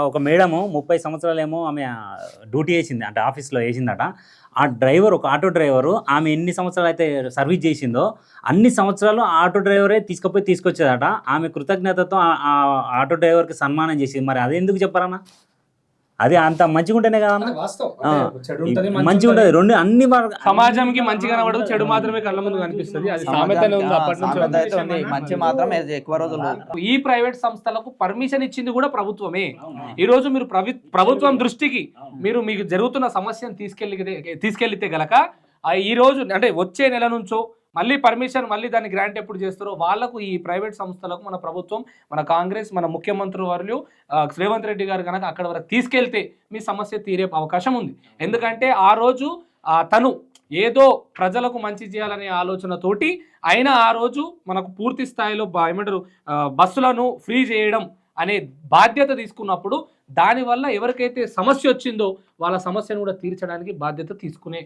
ఒక మేడము 30 సంవత్సరాలేమో ఆమె డ్యూటీ చేసింది, అంటే ఆఫీస్లో వేసిందట. ఆ డ్రైవర్, ఒక ఆటో డ్రైవరు, ఆమె ఎన్ని సంవత్సరాలు అయితే సర్వీస్ చేసిందో అన్ని సంవత్సరాలు ఆ ఆటో డ్రైవరే తీసుకొచ్చేదట. ఆమె కృతజ్ఞతతో ఆ ఆటో డ్రైవర్కి సన్మానం చేసింది. మరి అది ఎందుకు చెప్పరన్నా? అది అంత మంచిగా ఉంటేనే కదా మంచిగా ఉంటుంది. రెండు అన్ని సమాజంకి మంచి కనబడదు, చెడు మాత్రమే కళ్ళ ముందు కనిపిస్తుంది. అది సామెతనే ఉంది అప్పటి నుంచి. మంచి మాత్రం ఎక్కువ రోజులు. ఈ ప్రైవేట్ సంస్థలకు పర్మిషన్ ఇచ్చింది కూడా ప్రభుత్వమే. ఈ రోజు మీరు ప్రభుత్వం దృష్టికి మీరు మీకు జరుగుతున్న సమస్యను తీసుకెళ్లితే గలక ఈ రోజు అంటే వచ్చే నెల నుంచో మళ్ళీ పర్మిషన్, మళ్ళీ దాన్ని గ్రాంట్ ఎప్పుడు చేస్తారో వాళ్ళకు, ఈ ప్రైవేట్ సంస్థలకు మన ప్రభుత్వం, మన కాంగ్రెస్, మన ముఖ్యమంత్రి వర్యులు రేవంత్ రెడ్డి గారు కనుక అక్కడ వరకు తీసుకెళ్తే మీ సమస్య తీరే అవకాశం ఉంది. ఎందుకంటే ఆ రోజు తను ఏదో ప్రజలకు మంచి చేయాలనే ఆలోచనతోటి అయినా ఆ రోజు మనకు పూర్తి స్థాయిలో ఏమంటారు బస్సులను ఫ్రీ చేయడం అనే బాధ్యత తీసుకున్నప్పుడు దానివల్ల ఎవరికైతే సమస్య వచ్చిందో వాళ్ళ సమస్యను కూడా తీర్చడానికి బాధ్యత తీసుకునే